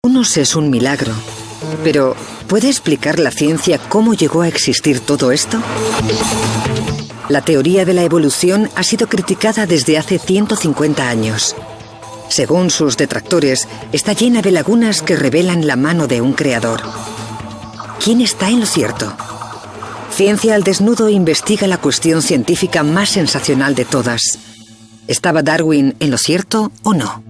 Unos es un milagro. Pero, ¿puede explicar la ciencia cómo llegó a existir todo esto? La teoría de la evolución ha sido criticada desde hace 150 años. Según sus detractores, está llena de lagunas que revelan la mano de un creador. ¿Quién está en lo cierto? Ciencia al Desnudo investiga la cuestión científica más sensacional de todas. ¿Estaba Darwin en lo cierto o no?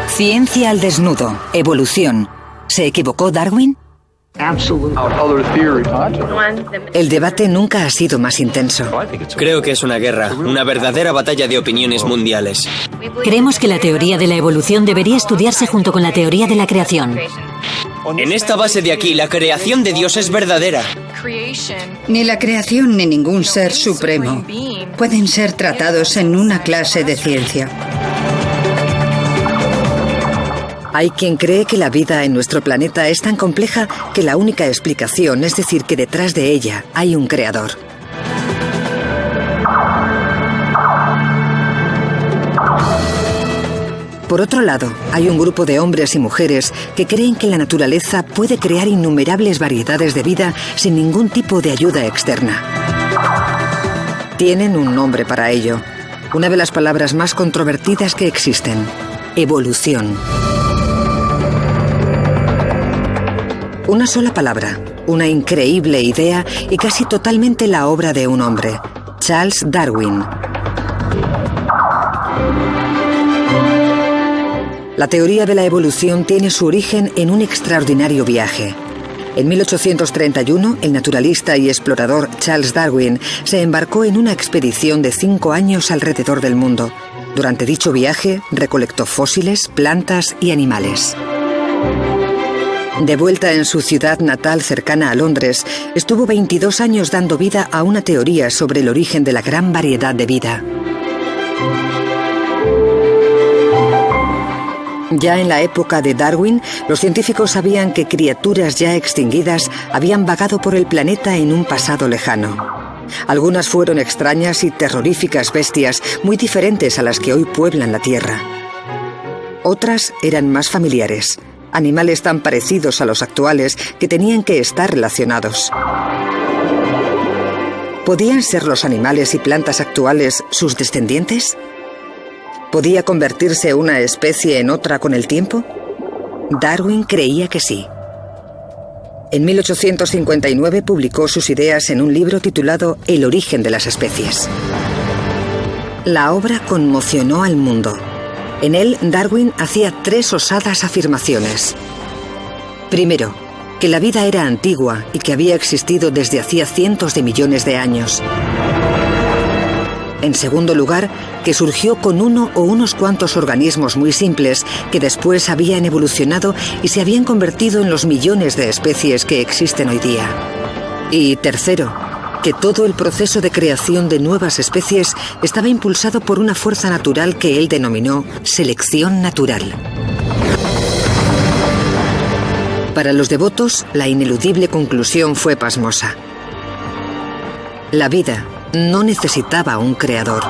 Ciencia al Desnudo. Evolución. ¿Se equivocó Darwin? El debate nunca ha sido más intenso. Creo que es una guerra, una verdadera batalla de opiniones mundiales. Creemos que la teoría de la evolución debería estudiarse junto con la teoría de la creación. En esta base de aquí, la creación de Dios es verdadera. Ni la creación ni ningún ser supremo pueden ser tratados en una clase de ciencia. Hay quien cree que la vida en nuestro planeta es tan compleja que la única explicación es decir que detrás de ella hay un creador. Por otro lado, hay un grupo de hombres y mujeres que creen que la naturaleza puede crear innumerables variedades de vida sin ningún tipo de ayuda externa. Tienen un nombre para ello, una de las palabras más controvertidas que existen: evolución. Una sola palabra, una increíble idea y casi totalmente la obra de un hombre, Charles Darwin. La teoría de la evolución tiene su origen en un extraordinario viaje. En 1831, el naturalista y explorador Charles Darwin se embarcó en una expedición de 5 años alrededor del mundo. Durante dicho viaje, recolectó fósiles, plantas y animales. De vuelta en su ciudad natal cercana a Londres, estuvo 22 años dando vida a una teoría sobre el origen de la gran variedad de vida. Ya en la época de Darwin, los científicos sabían que criaturas ya extinguidas habían vagado por el planeta en un pasado lejano. Algunas fueron extrañas y terroríficas bestias muy diferentes a las que hoy pueblan la Tierra. Otras eran más familiares. Animales tan parecidos a los actuales que tenían que estar relacionados. ¿Podían ser los animales y plantas actuales sus descendientes? ¿Podía convertirse una especie en otra con el tiempo? Darwin creía que sí. En 1859 publicó sus ideas en un libro titulado El origen de las especies. La obra conmocionó al mundo. En él, Darwin hacía 3 osadas afirmaciones. Primero, que la vida era antigua y que había existido desde hacía cientos de millones de años. En segundo lugar, que surgió con uno o unos cuantos organismos muy simples que después habían evolucionado y se habían convertido en los millones de especies que existen hoy día. Y tercero, que todo el proceso de creación de nuevas especies estaba impulsado por una fuerza natural que él denominó selección natural. Para los devotos, la ineludible conclusión fue pasmosa. La vida no necesitaba un creador.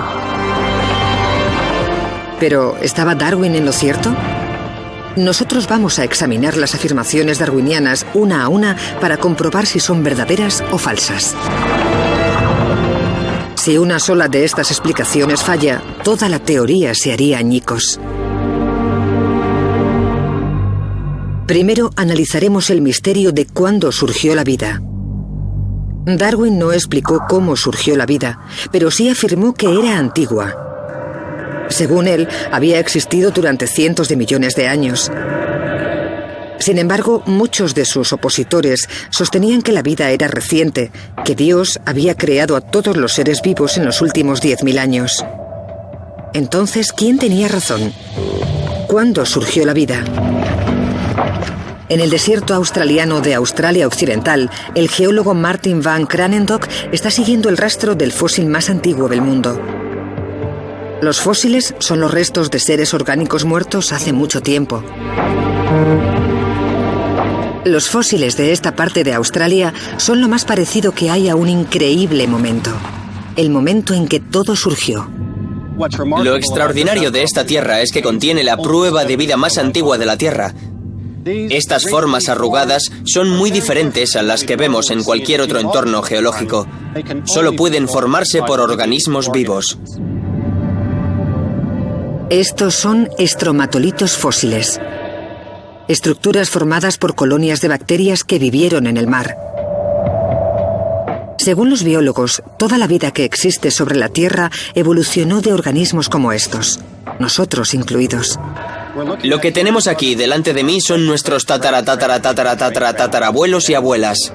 ¿Pero estaba Darwin en lo cierto? Nosotros vamos a examinar las afirmaciones darwinianas una a una para comprobar si son verdaderas o falsas. Si una sola de estas explicaciones falla, toda la teoría se haría añicos. Primero analizaremos el misterio de cuándo surgió la vida. Darwin no explicó cómo surgió la vida, pero sí afirmó que era antigua. Según él, había existido durante cientos de millones de años. Sin embargo, muchos de sus opositores sostenían que la vida era reciente, que Dios había creado a todos los seres vivos en los últimos 10.000 años. Entonces, ¿quién tenía razón? ¿Cuándo surgió la vida? En el desierto australiano de Australia Occidental, el geólogo Martin van Kranendonk está siguiendo el rastro del fósil más antiguo del mundo. Los fósiles son los restos de seres orgánicos muertos hace mucho tiempo. Los fósiles de esta parte de Australia son lo más parecido que hay a un increíble momento. El momento en que todo surgió. Lo extraordinario de esta tierra es que contiene la prueba de vida más antigua de la Tierra. Estas formas arrugadas son muy diferentes a las que vemos en cualquier otro entorno geológico. Solo pueden formarse por organismos vivos. Estos son estromatolitos fósiles. Estructuras formadas por colonias de bacterias que vivieron en el mar. Según los biólogos, toda la vida que existe sobre la Tierra evolucionó de organismos como estos, nosotros incluidos. Lo que tenemos aquí delante de mí son nuestros tatarabuelos y abuelas.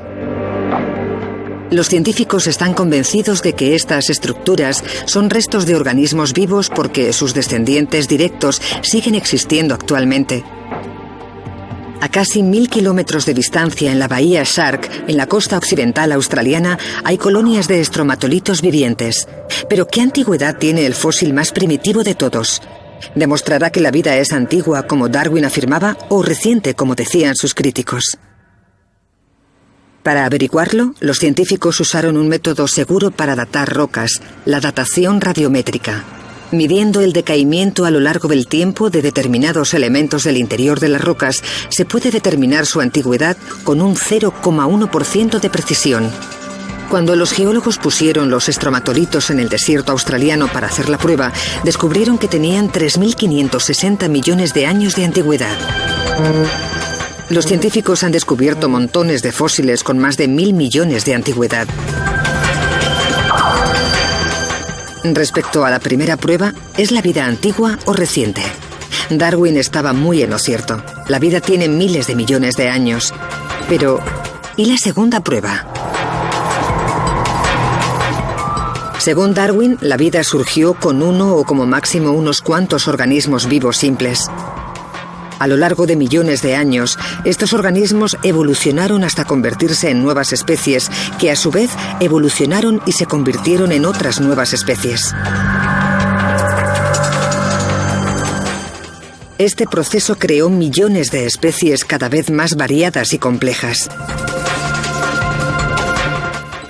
Los científicos están convencidos de que estas estructuras son restos de organismos vivos porque sus descendientes directos siguen existiendo actualmente. A casi 1000 kilómetros de distancia en la bahía Shark, en la costa occidental australiana, hay colonias de estromatolitos vivientes. Pero ¿qué antigüedad tiene el fósil más primitivo de todos? ¿Demostrará que la vida es antigua, como Darwin afirmaba, o reciente, como decían sus críticos? Para averiguarlo, los científicos usaron un método seguro para datar rocas, la datación radiométrica. Midiendo el decaimiento a lo largo del tiempo de determinados elementos del interior de las rocas, se puede determinar su antigüedad con un 0,1% de precisión. Cuando los geólogos pusieron los estromatolitos en el desierto australiano para hacer la prueba, descubrieron que tenían 3.560 millones de años de antigüedad. Los científicos han descubierto montones de fósiles con más de 1.000 millones de antigüedad. Respecto a la primera prueba, ¿es la vida antigua o reciente? Darwin estaba muy en lo cierto. La vida tiene miles de millones de años. Pero, ¿y la segunda prueba? Según Darwin, la vida surgió con uno o como máximo unos cuantos organismos vivos simples. A lo largo de millones de años, estos organismos evolucionaron hasta convertirse en nuevas especies, que a su vez evolucionaron y se convirtieron en otras nuevas especies. Este proceso creó millones de especies cada vez más variadas y complejas.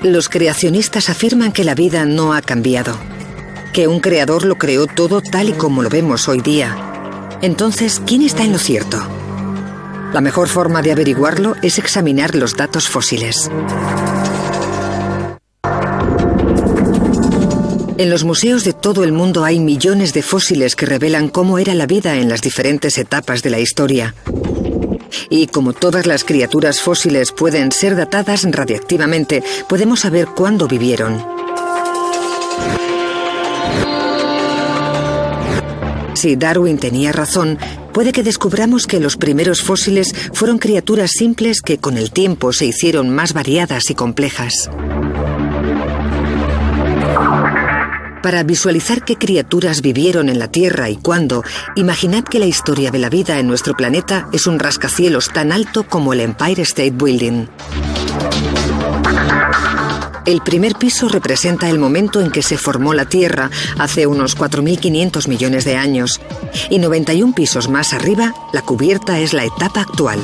Los creacionistas afirman que la vida no ha cambiado, que un creador lo creó todo tal y como lo vemos hoy día. Entonces, ¿quién está en lo cierto? La mejor forma de averiguarlo es examinar los datos fósiles. En los museos de todo el mundo hay millones de fósiles que revelan cómo era la vida en las diferentes etapas de la historia. Y como todas las criaturas fósiles pueden ser datadas radiactivamente, podemos saber cuándo vivieron. Si Darwin tenía razón, puede que descubramos que los primeros fósiles fueron criaturas simples que con el tiempo se hicieron más variadas y complejas. Para visualizar qué criaturas vivieron en la Tierra y cuándo, imaginad que la historia de la vida en nuestro planeta es un rascacielos tan alto como el Empire State Building. El primer piso representa el momento en que se formó la Tierra hace unos 4.500 millones de años, y 91 pisos más arriba, la cubierta es la etapa actual.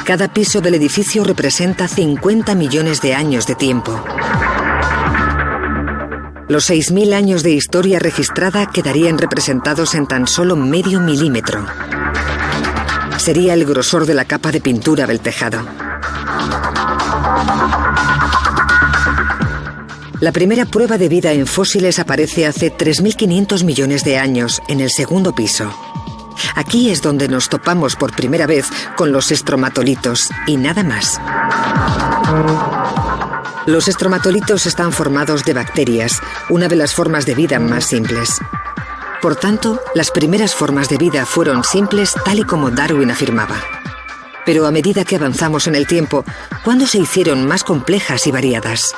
Cada piso del edificio representa 50 millones de años de tiempo. Los 6.000 años de historia registrada quedarían representados en tan solo medio milímetro. Sería el grosor de la capa de pintura del tejado. La primera prueba de vida en fósiles aparece hace 3.500 millones de años, en el segundo piso. Aquí es donde nos topamos por primera vez con los estromatolitos, y nada más. Los estromatolitos están formados de bacterias, una de las formas de vida más simples. Por tanto, las primeras formas de vida fueron simples tal y como Darwin afirmaba. Pero a medida que avanzamos en el tiempo, ¿cuándo se hicieron más complejas y variadas?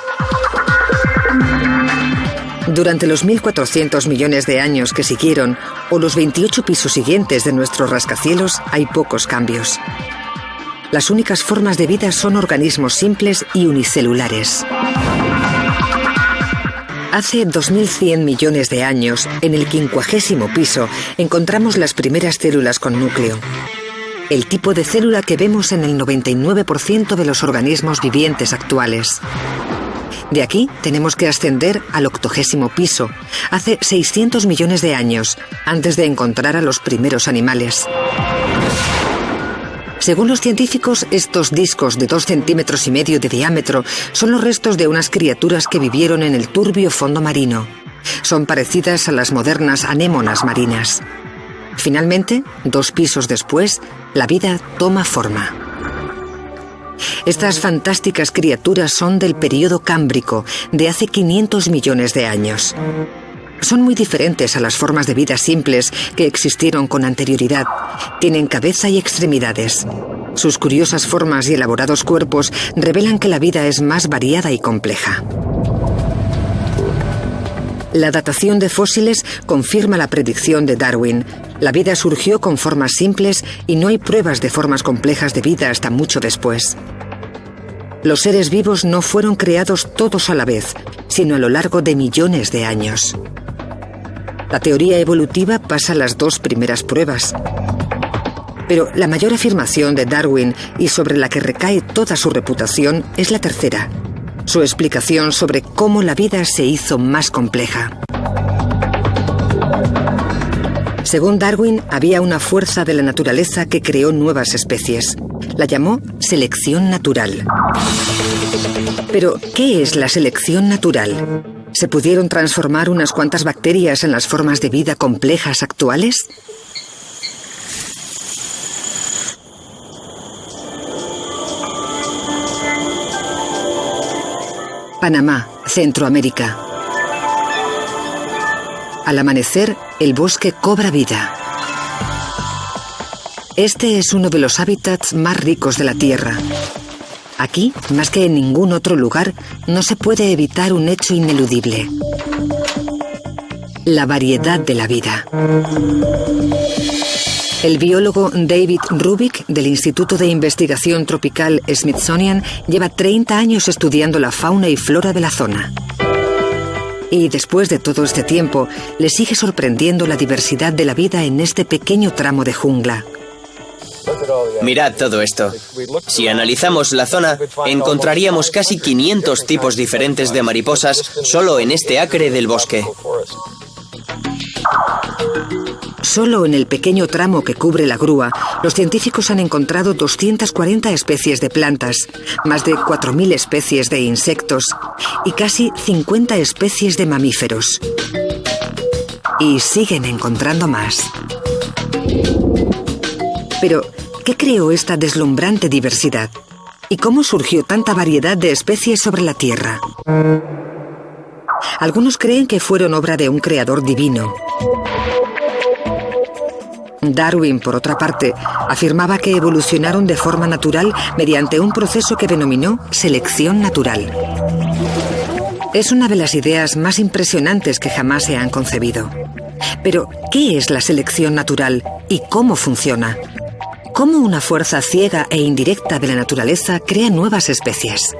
Durante los 1.400 millones de años que siguieron, o los 28 pisos siguientes de nuestros rascacielos, hay pocos cambios. Las únicas formas de vida son organismos simples y unicelulares. Hace 2.100 millones de años, en el 50º piso, encontramos las primeras células con núcleo. el tipo de célula que vemos en el 99% de los organismos vivientes actuales. De aquí tenemos que ascender al 80º piso, hace 600 millones de años, antes de encontrar a los primeros animales. Según los científicos, estos discos de 2,5 centímetros de diámetro son los restos de unas criaturas que vivieron en el turbio fondo marino. Son parecidas a las modernas anémonas marinas. Finalmente, 2 pisos después, la vida toma forma. Estas fantásticas criaturas son del período cámbrico, de hace 500 millones de años. Son muy diferentes a las formas de vida simples que existieron con anterioridad. Tienen cabeza y extremidades. Sus curiosas formas y elaborados cuerpos revelan que la vida es más variada y compleja. La datación de fósiles confirma la predicción de Darwin. La vida surgió con formas simples y no hay pruebas de formas complejas de vida hasta mucho después. Los seres vivos no fueron creados todos a la vez, sino a lo largo de millones de años. La teoría evolutiva pasa las 2 primeras pruebas. Pero la mayor afirmación de Darwin y sobre la que recae toda su reputación es la tercera. Su explicación sobre cómo la vida se hizo más compleja. Según Darwin, había una fuerza de la naturaleza que creó nuevas especies. La llamó selección natural. Pero, ¿qué es la selección natural? ¿Se pudieron transformar unas cuantas bacterias en las formas de vida complejas actuales? Panamá, Centroamérica. Al amanecer, el bosque cobra vida. Este es uno de los hábitats más ricos de la Tierra. Aquí, más que en ningún otro lugar, no se puede evitar un hecho ineludible: la variedad de la vida. El biólogo David Rubik, del Instituto de Investigación Tropical Smithsonian, lleva 30 años estudiando la fauna y flora de la zona. Y después de todo este tiempo, le sigue sorprendiendo la diversidad de la vida en este pequeño tramo de jungla. Mirad todo esto. Si analizamos la zona, encontraríamos casi 500 tipos diferentes de mariposas solo en este acre del bosque. Solo en el pequeño tramo que cubre la grúa, los científicos han encontrado 240 especies de plantas, más de 4.000 especies de insectos y casi 50 especies de mamíferos. Y siguen encontrando más. Pero, ¿qué creó esta deslumbrante diversidad? ¿Y cómo surgió tanta variedad de especies sobre la Tierra? Algunos creen que fueron obra de un creador divino. Darwin, por otra parte, afirmaba que evolucionaron de forma natural mediante un proceso que denominó selección natural. Es una de las ideas más impresionantes que jamás se han concebido. Pero, ¿qué es la selección natural y cómo funciona? ¿Cómo una fuerza ciega e indirecta de la naturaleza crea nuevas especies?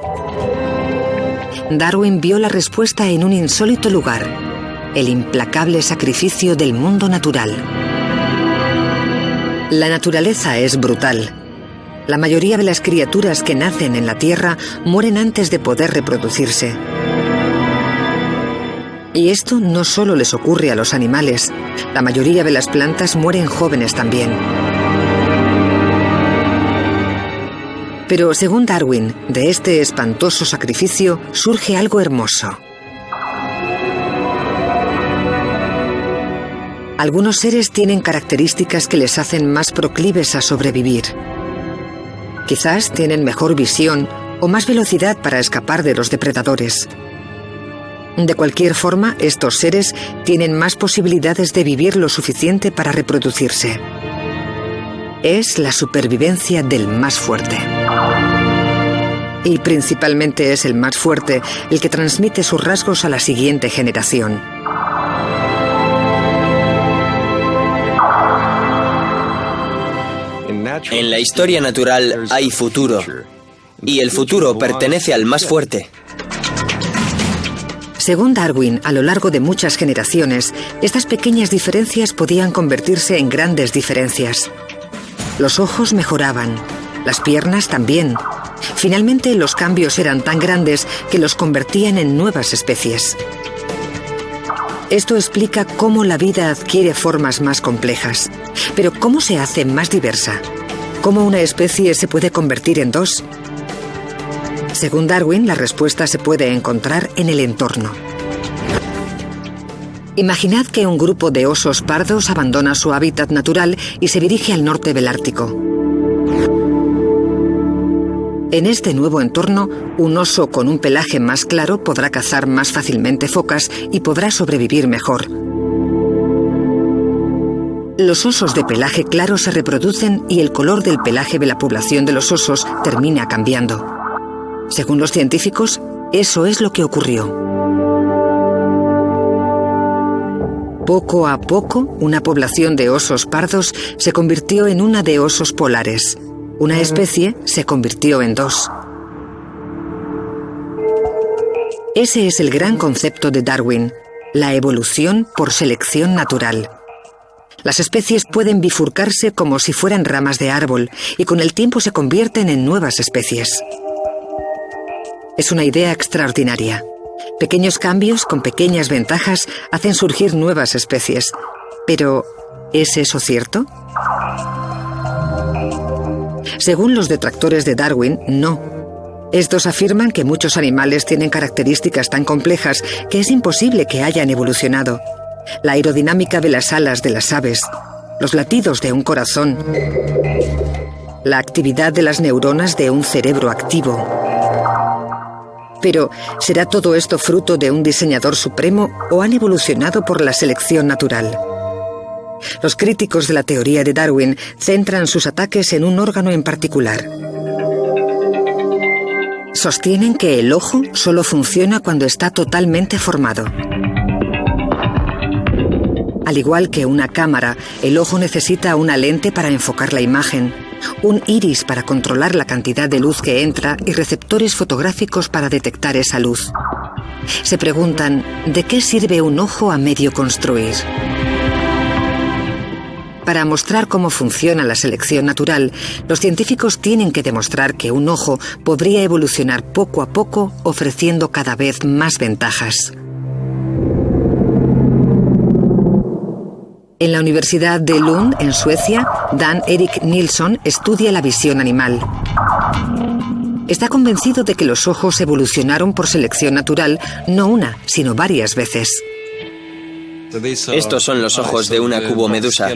Darwin vio la respuesta en un insólito lugar: el implacable sacrificio del mundo natural. La naturaleza es brutal. La mayoría de las criaturas que nacen en la Tierra mueren antes de poder reproducirse. Y esto no solo les ocurre a los animales. La mayoría de las plantas mueren jóvenes también. Pero según Darwin, de este espantoso sacrificio surge algo hermoso. Algunos seres tienen características que les hacen más proclives a sobrevivir. Quizás tienen mejor visión o más velocidad para escapar de los depredadores. De cualquier forma, estos seres tienen más posibilidades de vivir lo suficiente para reproducirse. Es la supervivencia del más fuerte. Y principalmente es el más fuerte el que transmite sus rasgos a la siguiente generación. En la historia natural hay futuro, y el futuro pertenece al más fuerte. Según Darwin, a lo largo de muchas generaciones, estas pequeñas diferencias podían convertirse en grandes diferencias. Los ojos mejoraban, las piernas también. Finalmente, los cambios eran tan grandes que los convertían en nuevas especies. Esto explica cómo la vida adquiere formas más complejas. Pero ¿cómo se hace más diversa? ¿Cómo una especie se puede convertir en dos? Según Darwin, la respuesta se puede encontrar en el entorno. Imaginad que un grupo de osos pardos abandona su hábitat natural y se dirige al norte del Ártico. En este nuevo entorno, un oso con un pelaje más claro podrá cazar más fácilmente focas y podrá sobrevivir mejor. Los osos de pelaje claro se reproducen y el color del pelaje de la población de los osos termina cambiando. Según los científicos, eso es lo que ocurrió. Poco a poco, una población de osos pardos se convirtió en una de osos polares. Una especie se convirtió en dos. Ese es el gran concepto de Darwin, la evolución por selección natural. Las especies pueden bifurcarse como si fueran ramas de árbol y con el tiempo se convierten en nuevas especies. Es una idea extraordinaria. Pequeños cambios con pequeñas ventajas hacen surgir nuevas especies. Pero, ¿es eso cierto? Según los detractores de Darwin, no. Estos afirman que muchos animales tienen características tan complejas que es imposible que hayan evolucionado. La aerodinámica de las alas de las aves, los latidos de un corazón, la actividad de las neuronas de un cerebro activo. Pero, ¿será todo esto fruto de un diseñador supremo o han evolucionado por la selección natural? Los críticos de la teoría de Darwin centran sus ataques en un órgano en particular. Sostienen que el ojo solo funciona cuando está totalmente formado. Al igual que una cámara, el ojo necesita una lente para enfocar la imagen, un iris para controlar la cantidad de luz que entra y receptores fotográficos para detectar esa luz. Se preguntan, ¿de qué sirve un ojo a medio construir? Para mostrar cómo funciona la selección natural, los científicos tienen que demostrar que un ojo podría evolucionar poco a poco, ofreciendo cada vez más ventajas. En la Universidad de Lund, en Suecia, Dan Erik Nilsson estudia la visión animal. Está convencido de que los ojos evolucionaron por selección natural no una, sino varias veces. Estos son los ojos de una cubomedusa.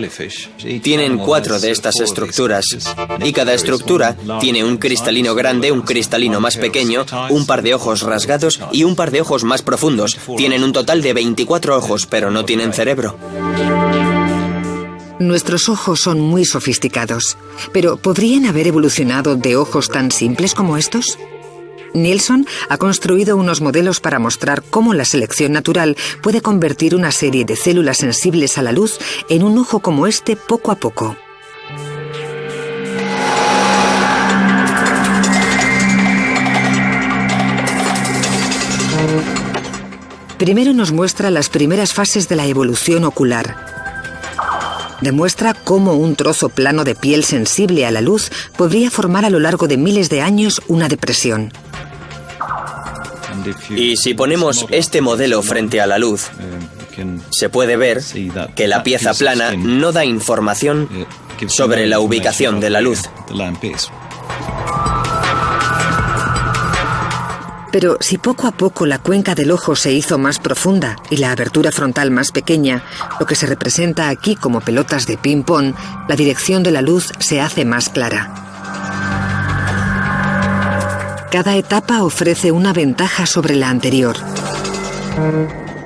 Tienen 4 de estas estructuras. Y cada estructura tiene un cristalino grande, un cristalino más pequeño, un par de ojos rasgados y un par de ojos más profundos. Tienen un total de 24 ojos, pero no tienen cerebro. Nuestros ojos son muy sofisticados, pero ¿podrían haber evolucionado de ojos tan simples como estos? Nilsson ha construido unos modelos para mostrar cómo la selección natural puede convertir una serie de células sensibles a la luz en un ojo como este poco a poco. Primero nos muestra las primeras fases de la evolución ocular. Demuestra cómo un trozo plano de piel sensible a la luz podría formar a lo largo de miles de años una depresión. Y si ponemos este modelo frente a la luz, se puede ver que la pieza plana no da información sobre la ubicación de la luz. Pero si poco a poco la cuenca del ojo se hizo más profunda y la abertura frontal más pequeña, lo que se representa aquí como pelotas de ping-pong, la dirección de la luz se hace más clara. Cada etapa ofrece una ventaja sobre la anterior.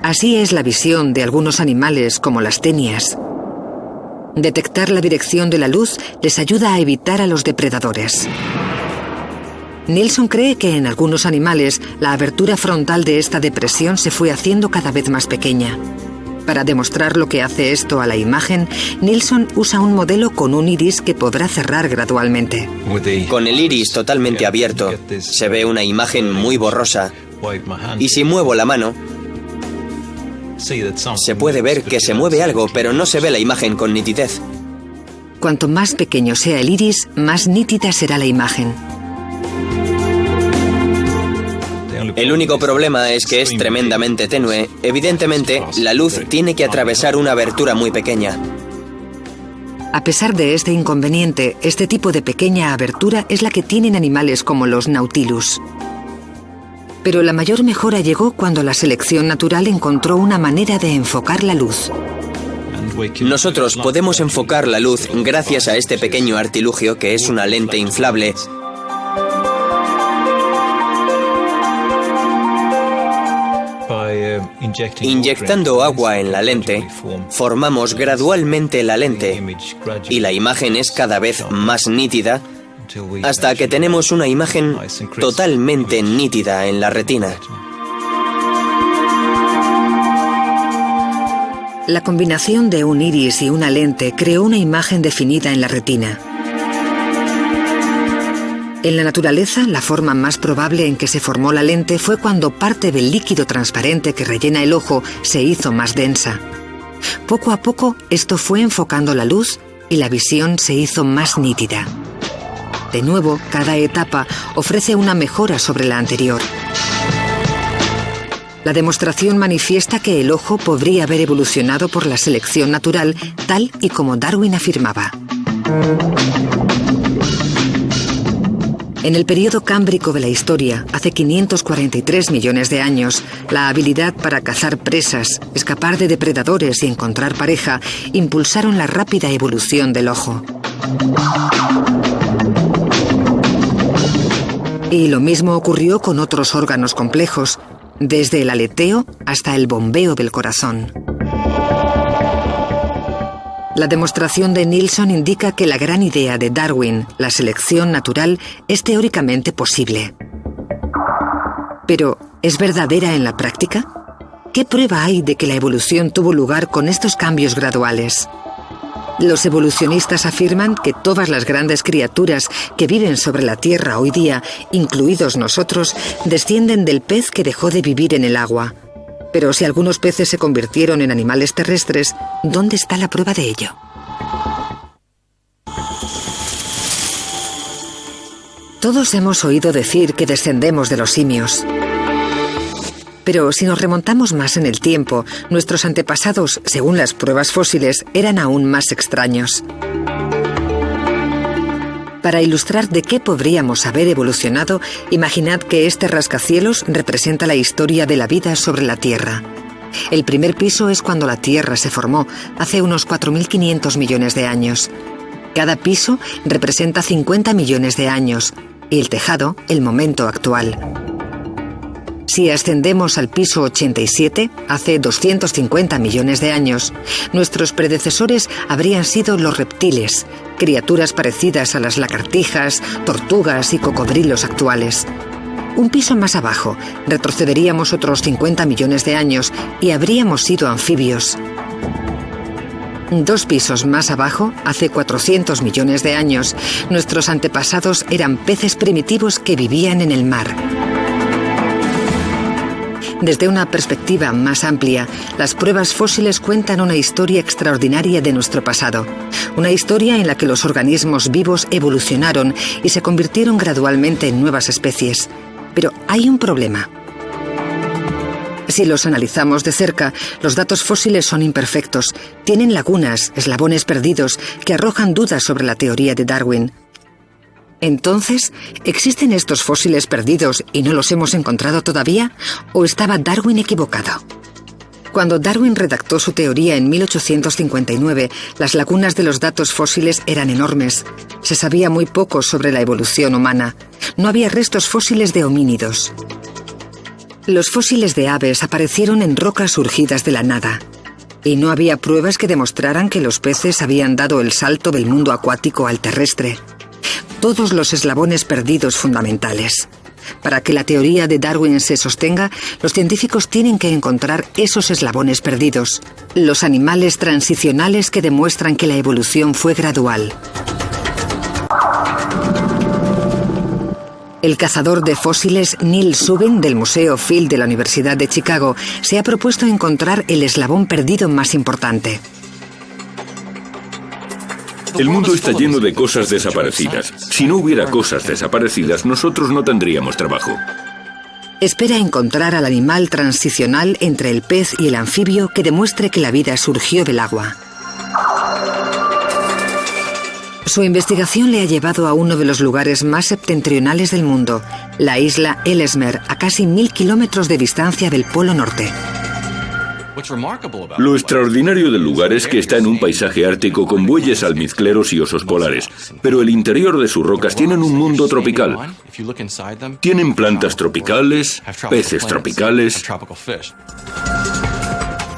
Así es la visión de algunos animales como las tenias. Detectar la dirección de la luz les ayuda a evitar a los depredadores. Nilsson cree que en algunos animales la abertura frontal de esta depresión se fue haciendo cada vez más pequeña. Para demostrar lo que hace esto a la imagen, Nilsson usa un modelo con un iris que podrá cerrar gradualmente. Con el iris totalmente abierto, se ve una imagen muy borrosa. Y si muevo la mano, se puede ver que se mueve algo, pero no se ve la imagen con nitidez. Cuanto más pequeño sea el iris, más nítida será la imagen. El único problema es que es tremendamente tenue. Evidentemente, la luz tiene que atravesar una abertura muy pequeña. A pesar de este inconveniente, este tipo de pequeña abertura es la que tienen animales como los Nautilus. Pero la mayor mejora llegó cuando la selección natural encontró una manera de enfocar la luz. Nosotros podemos enfocar la luz gracias a este pequeño artilugio que es una lente inflable. Inyectando agua en la lente, formamos gradualmente la lente y la imagen es cada vez más nítida hasta que tenemos una imagen totalmente nítida en la retina. La combinación de un iris y una lente creó una imagen definida en la retina. En la naturaleza, la forma más probable en que se formó la lente fue cuando parte del líquido transparente que rellena el ojo se hizo más densa. Poco a poco, esto fue enfocando la luz y la visión se hizo más nítida. De nuevo, cada etapa ofrece una mejora sobre la anterior. La demostración manifiesta que el ojo podría haber evolucionado por la selección natural, tal y como Darwin afirmaba. En el período cámbrico de la historia, hace 543 millones de años, la habilidad para cazar presas, escapar de depredadores y encontrar pareja impulsaron la rápida evolución del ojo. Y lo mismo ocurrió con otros órganos complejos, desde el aleteo hasta el bombeo del corazón. La demostración de Nilsson indica que la gran idea de Darwin, la selección natural, es teóricamente posible. Pero, ¿es verdadera en la práctica? ¿Qué prueba hay de que la evolución tuvo lugar con estos cambios graduales? Los evolucionistas afirman que todas las grandes criaturas que viven sobre la Tierra hoy día, incluidos nosotros, descienden del pez que dejó de vivir en el agua. Pero si algunos peces se convirtieron en animales terrestres, ¿dónde está la prueba de ello? Todos hemos oído decir que descendemos de los simios. Pero si nos remontamos más en el tiempo, nuestros antepasados, según las pruebas fósiles, eran aún más extraños. Para ilustrar de qué podríamos haber evolucionado, imaginad que este rascacielos representa la historia de la vida sobre la Tierra. El primer piso es cuando la Tierra se formó, hace unos 4.500 millones de años. Cada piso representa 50 millones de años, y el tejado, el momento actual. Si ascendemos al piso 87, hace 250 millones de años, nuestros predecesores habrían sido los reptiles, criaturas parecidas a las lagartijas, tortugas y cocodrilos actuales. Un piso más abajo, retrocederíamos otros 50 millones de años y habríamos sido anfibios. 2 pisos más abajo, hace 400 millones de años, nuestros antepasados eran peces primitivos que vivían en el mar. Desde una perspectiva más amplia, las pruebas fósiles cuentan una historia extraordinaria de nuestro pasado. Una historia en la que los organismos vivos evolucionaron y se convirtieron gradualmente en nuevas especies. Pero hay un problema. Si los analizamos de cerca, los datos fósiles son imperfectos. Tienen lagunas, eslabones perdidos, que arrojan dudas sobre la teoría de Darwin. Entonces, ¿existen estos fósiles perdidos y no los hemos encontrado todavía? ¿O estaba Darwin equivocado? Cuando Darwin redactó su teoría en 1859, las lagunas de los datos fósiles eran enormes. Se sabía muy poco sobre la evolución humana. No había restos fósiles de homínidos. Los fósiles de aves aparecieron en rocas surgidas de la nada. Y no había pruebas que demostraran que los peces habían dado el salto del mundo acuático al terrestre. Todos los eslabones perdidos fundamentales. Para que la teoría de Darwin se sostenga, los científicos tienen que encontrar esos eslabones perdidos, los animales transicionales que demuestran que la evolución fue gradual. El cazador de fósiles Neil Subin del Museo Field de la Universidad de Chicago se ha propuesto encontrar el eslabón perdido más importante. El mundo está lleno de cosas desaparecidas. Si no hubiera cosas desaparecidas, nosotros no tendríamos trabajo. Espera encontrar al animal transicional entre el pez y el anfibio que demuestre que la vida surgió del agua. Su investigación le ha llevado a uno de los lugares más septentrionales del mundo, la isla Ellesmere, a casi 1000 kilómetros de distancia del Polo Norte. Lo extraordinario del lugar es que está en un paisaje ártico con bueyes almizcleros y osos polares, pero el interior de sus rocas tienen un mundo tropical. Tienen plantas tropicales, peces tropicales.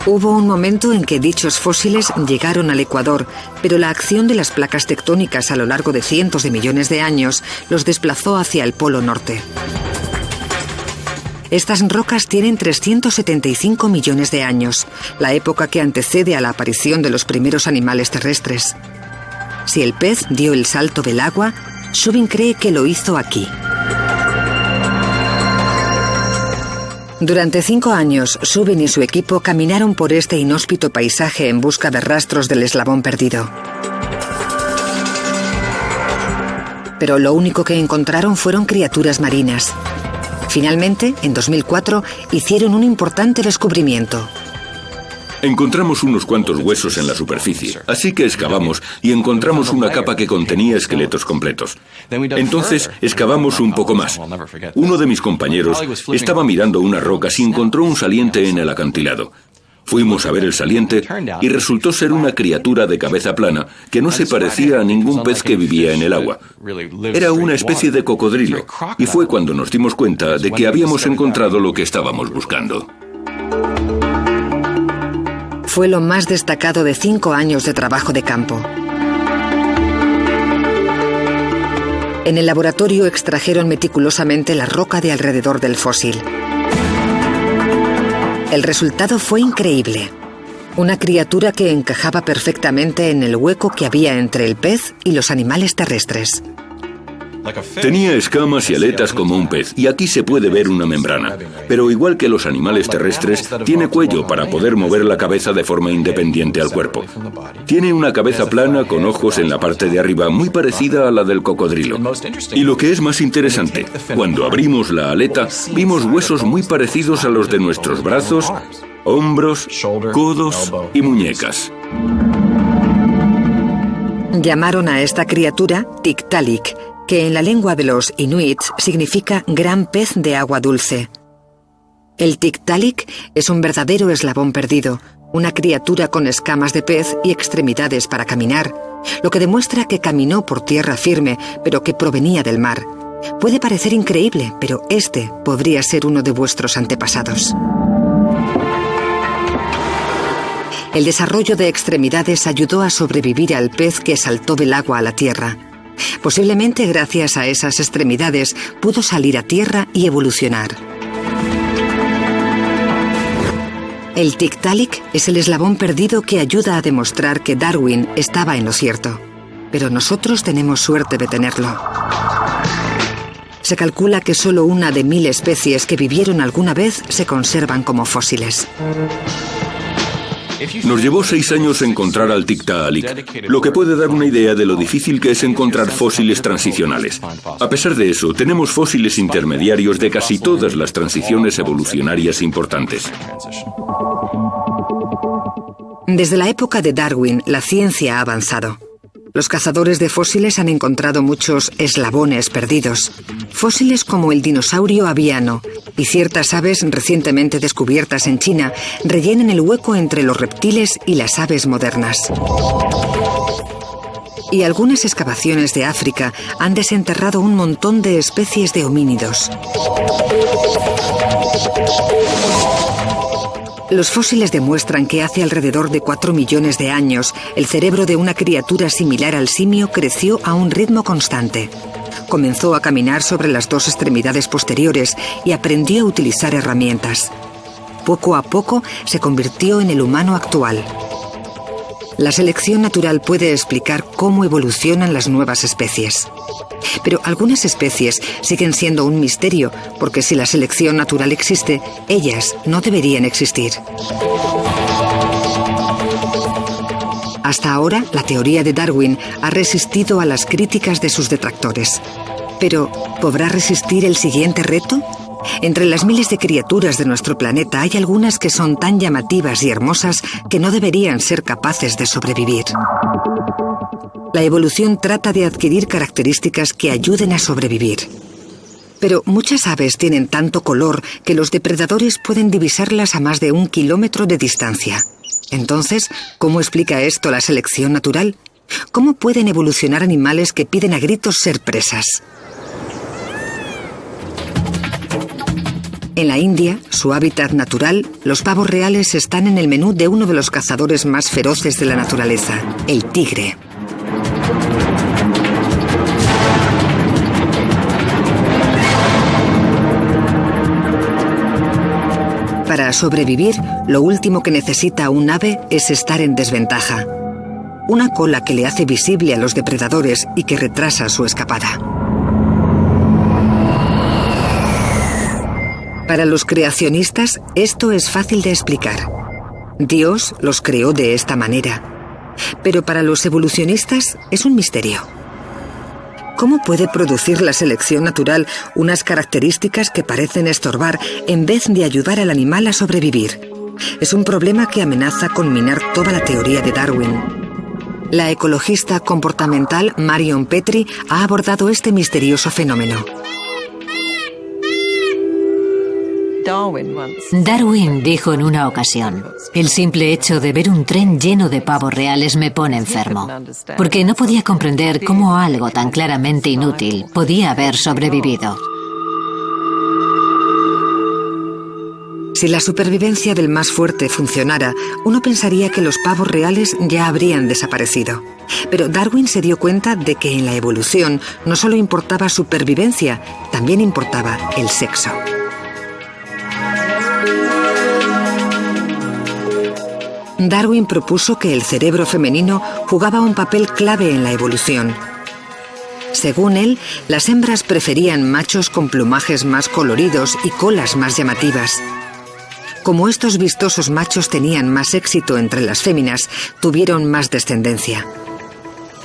Hubo un momento en que dichos fósiles llegaron al Ecuador, pero la acción de las placas tectónicas a lo largo de cientos de millones de años los desplazó hacia el Polo Norte. Estas rocas tienen 375 millones de años, la época que antecede a la aparición de los primeros animales terrestres. Si el pez dio el salto del agua, Zubin cree que lo hizo aquí. Durante 5 años, Zubin y su equipo caminaron por este inhóspito paisaje en busca de rastros del eslabón perdido. Pero lo único que encontraron fueron criaturas marinas. Finalmente, en 2004, hicieron un importante descubrimiento. Encontramos unos cuantos huesos en la superficie, así que excavamos y encontramos una capa que contenía esqueletos completos. Entonces, excavamos un poco más. Uno de mis compañeros estaba mirando unas rocas y encontró un saliente en el acantilado. Fuimos a ver el saliente y resultó ser una criatura de cabeza plana que no se parecía a ningún pez que vivía en el agua. Era una especie de cocodrilo, y fue cuando nos dimos cuenta de que habíamos encontrado lo que estábamos buscando. Fue lo más destacado de 5 años de trabajo de campo. En el laboratorio extrajeron meticulosamente la roca de alrededor del fósil. El resultado fue increíble. Una criatura que encajaba perfectamente en el hueco que había entre el pez y los animales terrestres. Tenía escamas y aletas como un pez, y aquí se puede ver una membrana. Pero igual que los animales terrestres, tiene cuello para poder mover la cabeza de forma independiente al cuerpo. Tiene una cabeza plana con ojos en la parte de arriba, muy parecida a la del cocodrilo. Y lo que es más interesante, cuando abrimos la aleta, vimos huesos muy parecidos a los de nuestros brazos, hombros, codos y muñecas. Llamaron a esta criatura Tiktaalik, que en la lengua de los inuits significa gran pez de agua dulce. El Tiktaalik es un verdadero eslabón perdido, una criatura con escamas de pez y extremidades para caminar, lo que demuestra que caminó por tierra firme, pero que provenía del mar. Puede parecer increíble, pero este podría ser uno de vuestros antepasados. El desarrollo de extremidades ayudó a sobrevivir al pez que saltó del agua a la tierra. Posiblemente gracias a esas extremidades pudo salir a tierra y evolucionar. El Tiktaalik es el eslabón perdido que ayuda a demostrar que Darwin estaba en lo cierto. Pero nosotros tenemos suerte de tenerlo. Se calcula que solo una de 1000 especies que vivieron alguna vez se conservan como fósiles. Nos llevó 6 años encontrar al Tiktaalik, lo que puede dar una idea de lo difícil que es encontrar fósiles transicionales. A pesar de eso, tenemos fósiles intermediarios de casi todas las transiciones evolucionarias importantes. Desde la época de Darwin, la ciencia ha avanzado. Los cazadores de fósiles han encontrado muchos eslabones perdidos. Fósiles como el dinosaurio aviano y ciertas aves recientemente descubiertas en China rellenan el hueco entre los reptiles y las aves modernas. Y algunas excavaciones de África han desenterrado un montón de especies de homínidos. Los fósiles demuestran que hace alrededor de 4 millones de años, el cerebro de una criatura similar al simio creció a un ritmo constante. Comenzó a caminar sobre las 2 extremidades posteriores y aprendió a utilizar herramientas. Poco a poco se convirtió en el humano actual. La selección natural puede explicar cómo evolucionan las nuevas especies. Pero algunas especies siguen siendo un misterio, porque si la selección natural existe, ellas no deberían existir. Hasta ahora, la teoría de Darwin ha resistido a las críticas de sus detractores. Pero, ¿podrá resistir el siguiente reto? Entre las miles de criaturas de nuestro planeta hay algunas que son tan llamativas y hermosas que no deberían ser capaces de sobrevivir. La evolución trata de adquirir características que ayuden a sobrevivir. Pero muchas aves tienen tanto color que los depredadores pueden divisarlas a más de 1 kilómetro de distancia. Entonces, ¿cómo explica esto la selección natural? ¿Cómo pueden evolucionar animales que piden a gritos ser presas? En la India, su hábitat natural, los pavos reales están en el menú de uno de los cazadores más feroces de la naturaleza, el tigre. Para sobrevivir, lo último que necesita un ave es estar en desventaja. Una cola que le hace visible a los depredadores y que retrasa su escapada. Para los creacionistas, esto es fácil de explicar. Dios los creó de esta manera. Pero para los evolucionistas es un misterio. ¿Cómo puede producir la selección natural unas características que parecen estorbar en vez de ayudar al animal a sobrevivir? Es un problema que amenaza con minar toda la teoría de Darwin. La ecologista comportamental Marion Petrie ha abordado este misterioso fenómeno. Darwin dijo en una ocasión: el simple hecho de ver un tren lleno de pavos reales me pone enfermo, porque no podía comprender cómo algo tan claramente inútil podía haber sobrevivido. Si la supervivencia del más fuerte funcionara, uno pensaría que los pavos reales ya habrían desaparecido. Pero Darwin se dio cuenta de que en la evolución no solo importaba supervivencia, también importaba el sexo. Darwin propuso que el cerebro femenino jugaba un papel clave en la evolución. Según él, las hembras preferían machos con plumajes más coloridos y colas más llamativas. Como estos vistosos machos tenían más éxito entre las féminas, tuvieron más descendencia.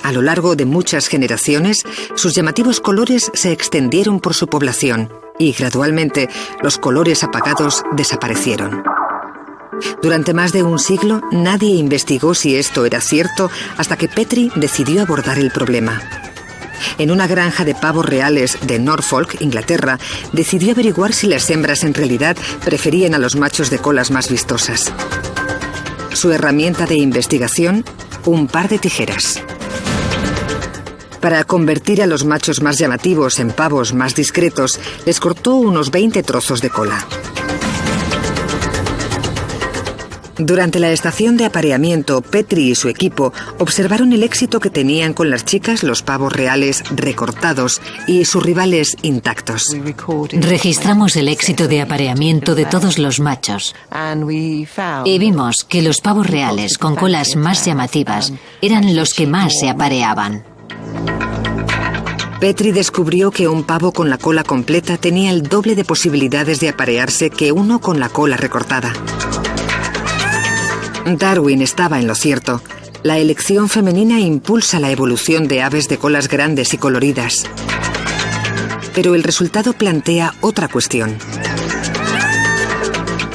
A lo largo de muchas generaciones, sus llamativos colores se extendieron por su población y, gradualmente, los colores apagados desaparecieron. Durante más de un siglo, nadie investigó si esto era cierto hasta que Petrie decidió abordar el problema. En una granja de pavos reales de Norfolk, Inglaterra, decidió averiguar si las hembras en realidad preferían a los machos de colas más vistosas. Su herramienta de investigación, un par de tijeras. Para convertir a los machos más llamativos en pavos más discretos, les cortó unos 20 trozos de cola. Durante la estación de apareamiento, Petrie y su equipo observaron el éxito que tenían con las chicas los pavos reales recortados y sus rivales intactos. Registramos el éxito de apareamiento de todos los machos y vimos que los pavos reales con colas más llamativas eran los que más se apareaban. Petrie descubrió que un pavo con la cola completa tenía el doble de posibilidades de aparearse que uno con la cola recortada. Darwin estaba en lo cierto. La elección femenina impulsa la evolución de aves de colas grandes y coloridas. Pero el resultado plantea otra cuestión.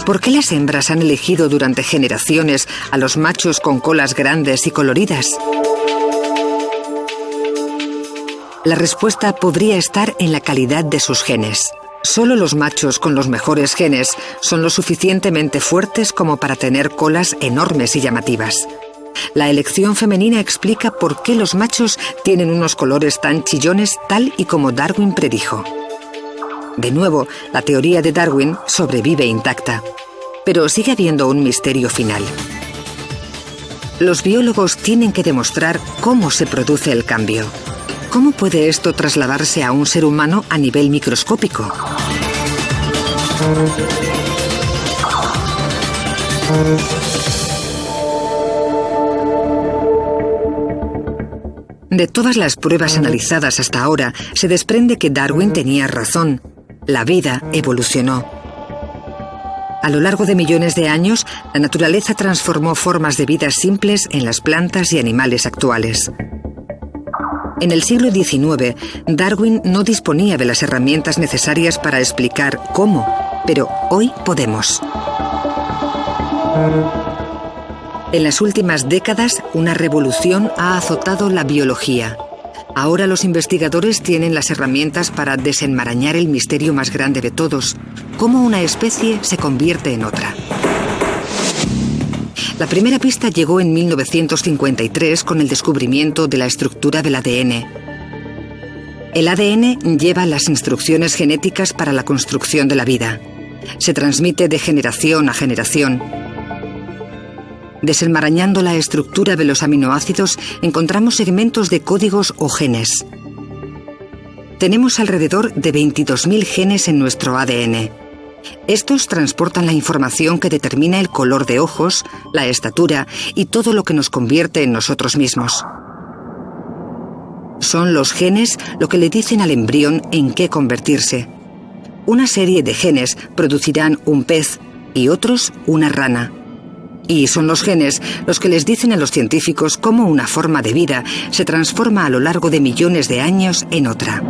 ¿Por qué las hembras han elegido durante generaciones a los machos con colas grandes y coloridas? La respuesta podría estar en la calidad de sus genes. Solo los machos con los mejores genes son lo suficientemente fuertes como para tener colas enormes y llamativas. La elección femenina explica por qué los machos tienen unos colores tan chillones, tal y como Darwin predijo. De nuevo, la teoría de Darwin sobrevive intacta, pero sigue habiendo un misterio final. Los biólogos tienen que demostrar cómo se produce el cambio. ¿Cómo puede esto trasladarse a un ser humano a nivel microscópico? De todas las pruebas analizadas hasta ahora, se desprende que Darwin tenía razón. La vida evolucionó. A lo largo de millones de años, la naturaleza transformó formas de vida simples en las plantas y animales actuales. En el siglo XIX, Darwin no disponía de las herramientas necesarias para explicar cómo, pero hoy podemos. En las últimas décadas, una revolución ha azotado la biología. Ahora los investigadores tienen las herramientas para desenmarañar el misterio más grande de todos: cómo una especie se convierte en otra. La primera pista llegó en 1953 con el descubrimiento de la estructura del ADN. El ADN lleva las instrucciones genéticas para la construcción de la vida. Se transmite de generación a generación. Desenmarañando la estructura de los aminoácidos, encontramos segmentos de códigos o genes. Tenemos alrededor de 22.000 genes en nuestro ADN. Estos transportan la información que determina el color de ojos, la estatura y todo lo que nos convierte en nosotros mismos. Son los genes lo que le dicen al embrión en qué convertirse. Una serie de genes producirán un pez y otros una rana. Y son los genes los que les dicen a los científicos cómo una forma de vida se transforma a lo largo de millones de años en otra.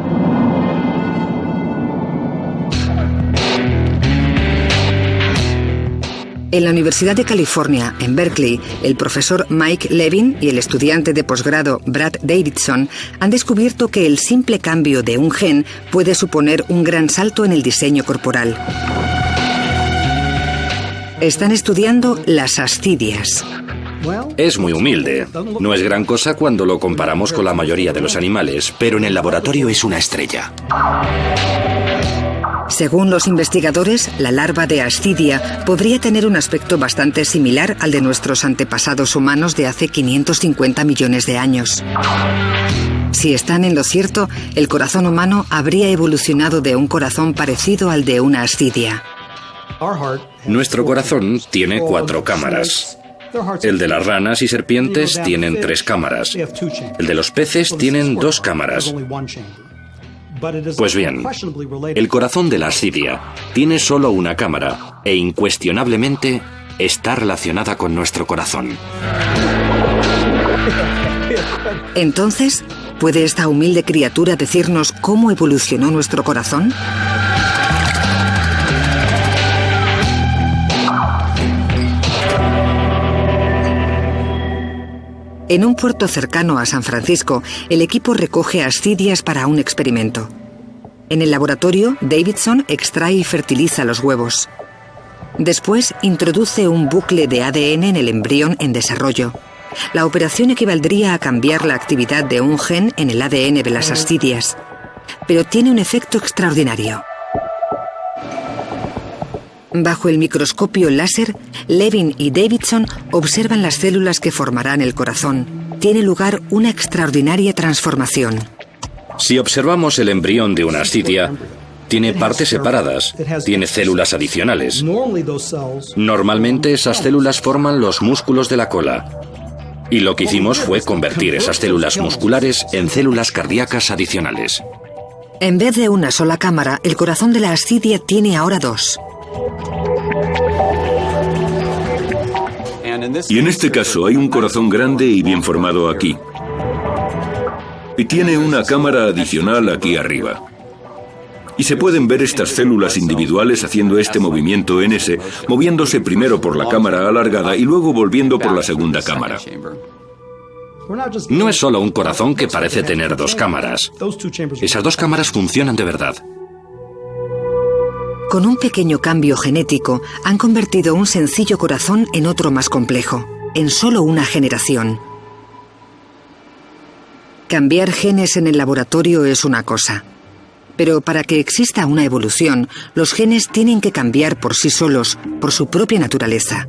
En la Universidad de California, en Berkeley, el profesor Mike Levin y el estudiante de posgrado Brad Davidson han descubierto que el simple cambio de un gen puede suponer un gran salto en el diseño corporal. Están estudiando las ascidias. Es muy humilde. No es gran cosa cuando lo comparamos con la mayoría de los animales, pero en el laboratorio es una estrella. Según los investigadores, la larva de ascidia podría tener un aspecto bastante similar al de nuestros antepasados humanos de hace 550 millones de años. Si están en lo cierto, el corazón humano habría evolucionado de un corazón parecido al de una ascidia. Nuestro corazón tiene 4 cámaras. El de las ranas y serpientes tienen 3 cámaras. El de los peces tienen 2 cámaras. Pues bien, el corazón de la ascidia tiene solo una cámara e incuestionablemente está relacionada con nuestro corazón. Entonces, ¿puede esta humilde criatura decirnos cómo evolucionó nuestro corazón? En un puerto cercano a San Francisco, el equipo recoge ascidias para un experimento. En el laboratorio, Davidson extrae y fertiliza los huevos. Después, introduce un bucle de ADN en el embrión en desarrollo. La operación equivaldría a cambiar la actividad de un gen en el ADN de las ascidias. Pero tiene un efecto extraordinario. Bajo el microscopio láser, Levin y Davidson observan las células que formarán el corazón. Tiene lugar una extraordinaria transformación. Si observamos el embrión de una ascidia, tiene partes separadas, tiene células adicionales. Normalmente esas células forman los músculos de la cola. Y lo que hicimos fue convertir esas células musculares en células cardíacas adicionales. En vez de una sola cámara, el corazón de la ascidia tiene ahora 2. Y en este caso hay un corazón grande y bien formado aquí. Y tiene una cámara adicional aquí arriba. Y se pueden ver estas células individuales haciendo este movimiento NS, moviéndose primero por la cámara alargada y luego volviendo por la segunda cámara. No es solo un corazón que parece tener 2 cámaras. Esas 2 cámaras funcionan de verdad. Con un pequeño cambio genético, han convertido un sencillo corazón en otro más complejo, en solo una generación. Cambiar genes en el laboratorio es una cosa. Pero para que exista una evolución, los genes tienen que cambiar por sí solos, por su propia naturaleza.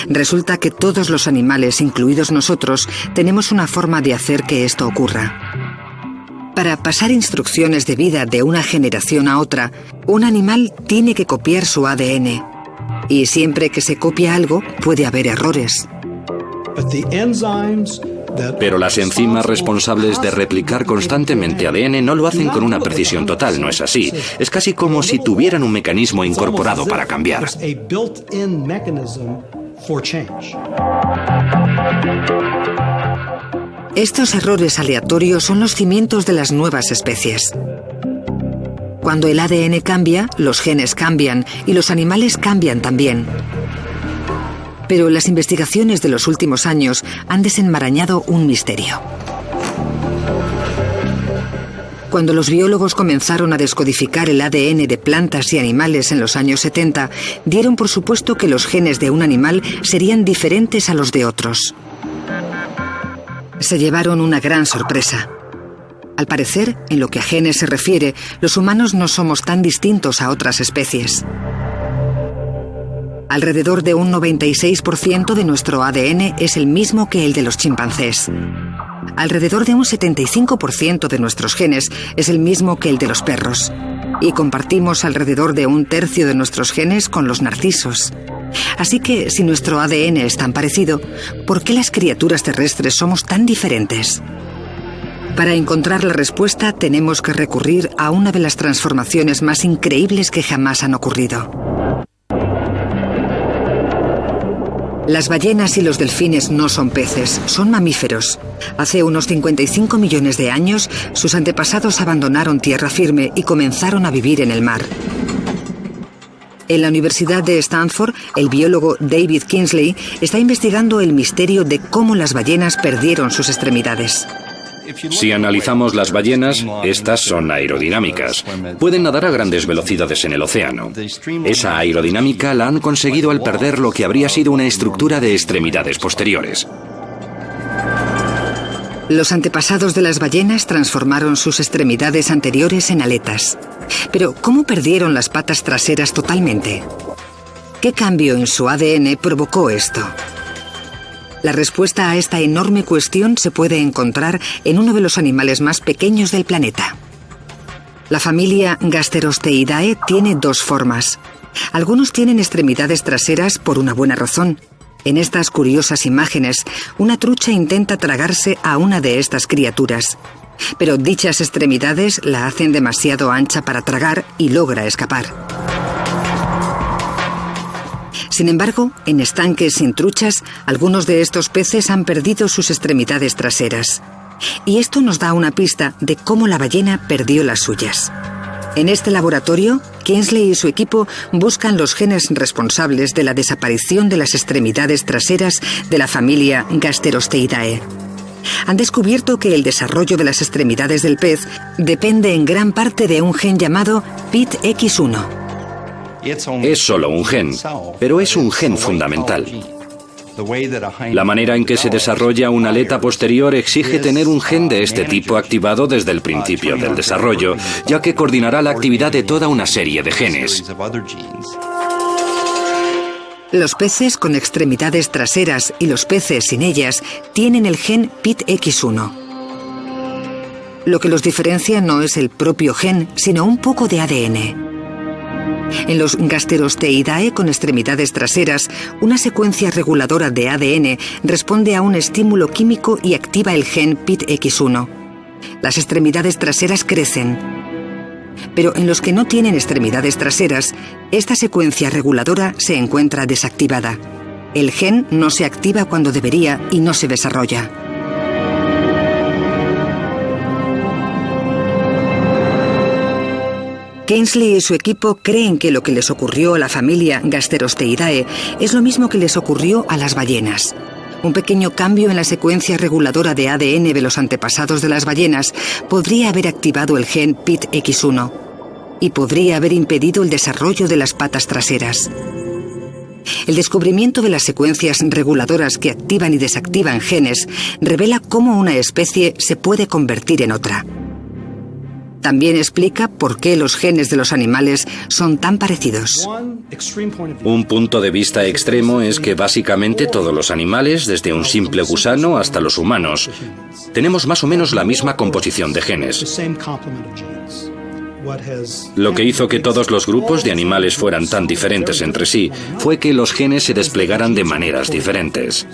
Resulta que todos los animales, incluidos nosotros, tenemos una forma de hacer que esto ocurra. Para pasar instrucciones de vida de una generación a otra, un animal tiene que copiar su ADN. Y siempre que se copia algo, puede haber errores. Pero las enzimas responsables de replicar constantemente ADN no lo hacen con una precisión total, ¿no es así? Es casi como si tuvieran un mecanismo incorporado para cambiar. Estos errores aleatorios son los cimientos de las nuevas especies. Cuando el ADN cambia, los genes cambian y los animales cambian también. Pero las investigaciones de los últimos años han desenmarañado un misterio. Cuando los biólogos comenzaron a descodificar el ADN de plantas y animales en los años 70, dieron por supuesto que los genes de un animal serían diferentes a los de otros. Se llevaron una gran sorpresa. Al parecer, en lo que a genes se refiere, los humanos no somos tan distintos a otras especies. Alrededor de un 96% de nuestro ADN es el mismo que el de los chimpancés. Alrededor de un 75% de nuestros genes es el mismo que el de los perros. Y compartimos alrededor de un tercio de nuestros genes con los narcisos. Así que, si nuestro ADN es tan parecido, ¿por qué las criaturas terrestres somos tan diferentes? Para encontrar la respuesta tenemos que recurrir a una de las transformaciones más increíbles que jamás han ocurrido. Las ballenas y los delfines no son peces, son mamíferos. Hace unos 55 millones de años, sus antepasados abandonaron tierra firme y comenzaron a vivir en el mar. En la Universidad de Stanford, el biólogo David Kingsley está investigando el misterio de cómo las ballenas perdieron sus extremidades. Si analizamos las ballenas, estas son aerodinámicas. Pueden nadar a grandes velocidades en el océano. Esa aerodinámica la han conseguido al perder lo que habría sido una estructura de extremidades posteriores. Los antepasados de las ballenas transformaron sus extremidades anteriores en aletas. Pero, ¿cómo perdieron las patas traseras totalmente? ¿Qué cambio en su ADN provocó esto? La respuesta a esta enorme cuestión se puede encontrar en uno de los animales más pequeños del planeta. La familia Gasterosteidae tiene dos formas. Algunos tienen extremidades traseras por una buena razón. En estas curiosas imágenes, una trucha intenta tragarse a una de estas criaturas. Pero dichas extremidades la hacen demasiado ancha para tragar y logra escapar. Sin embargo, en estanques sin truchas, algunos de estos peces han perdido sus extremidades traseras. Y esto nos da una pista de cómo la ballena perdió las suyas. En este laboratorio, Kingsley y su equipo buscan los genes responsables de la desaparición de las extremidades traseras de la familia Gasterosteidae. Han descubierto que el desarrollo de las extremidades del pez depende en gran parte de un gen llamado PITX1. Es solo un gen, pero es un gen fundamental. La manera en que se desarrolla una aleta posterior exige tener un gen de este tipo activado desde el principio del desarrollo, ya que coordinará la actividad de toda una serie de genes. Los peces con extremidades traseras y los peces sin ellas tienen el gen PITX1. Lo que los diferencia no es el propio gen, sino un poco de ADN. En los Gasterosteidae con extremidades traseras, una secuencia reguladora de ADN responde a un estímulo químico y activa el gen PITX1. Las extremidades traseras crecen. Pero en los que no tienen extremidades traseras, esta secuencia reguladora se encuentra desactivada. El gen no se activa cuando debería y no se desarrolla. Kingsley y su equipo creen que lo que les ocurrió a la familia Gasterosteidae es lo mismo que les ocurrió a las ballenas. Un pequeño cambio en la secuencia reguladora de ADN de los antepasados de las ballenas podría haber activado el gen PITX1 y podría haber impedido el desarrollo de las patas traseras. El descubrimiento de las secuencias reguladoras que activan y desactivan genes revela cómo una especie se puede convertir en otra. También explica por qué los genes de los animales son tan parecidos. Un punto de vista extremo es que básicamente todos los animales, desde un simple gusano hasta los humanos, tenemos más o menos la misma composición de genes. Lo que hizo que todos los grupos de animales fueran tan diferentes entre sí fue que los genes se desplegaran de maneras diferentes.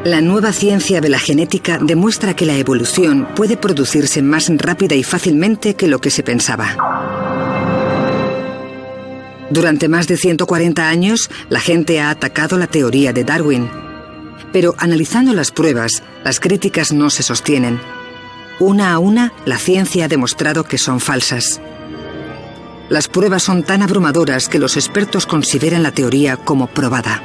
La nueva ciencia de la genética demuestra que la evolución puede producirse más rápida y fácilmente que lo que se pensaba. Durante más de 140 años, la gente ha atacado la teoría de Darwin. Pero analizando las pruebas, las críticas no se sostienen. Una a una, la ciencia ha demostrado que son falsas. Las pruebas son tan abrumadoras que los expertos consideran la teoría como probada.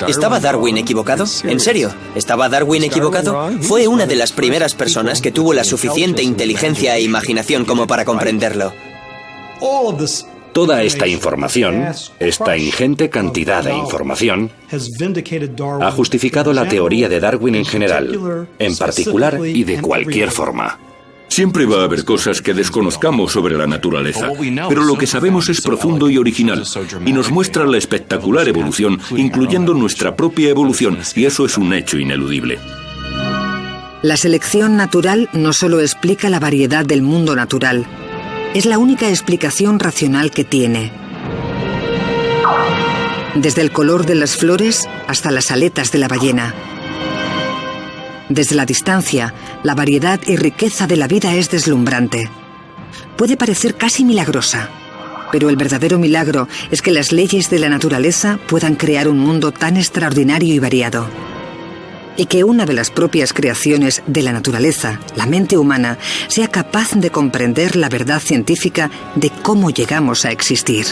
¿Estaba Darwin equivocado? ¿En serio? ¿Estaba Darwin equivocado? Fue una de las primeras personas que tuvo la suficiente inteligencia e imaginación como para comprenderlo. Toda esta información, esta ingente cantidad de información, ha justificado la teoría de Darwin en general, en particular y de cualquier forma. Siempre va a haber cosas que desconozcamos sobre la naturaleza, pero lo que sabemos es profundo y original, y nos muestra la espectacular evolución, incluyendo nuestra propia evolución, y eso es un hecho ineludible. La selección natural no solo explica la variedad del mundo natural, es la única explicación racional que tiene. Desde el color de las flores hasta las aletas de la ballena. Desde la distancia, la variedad y riqueza de la vida es deslumbrante. Puede parecer casi milagrosa, pero el verdadero milagro es que las leyes de la naturaleza puedan crear un mundo tan extraordinario y variado. Y que una de las propias creaciones de la naturaleza, la mente humana, sea capaz de comprender la verdad científica de cómo llegamos a existir.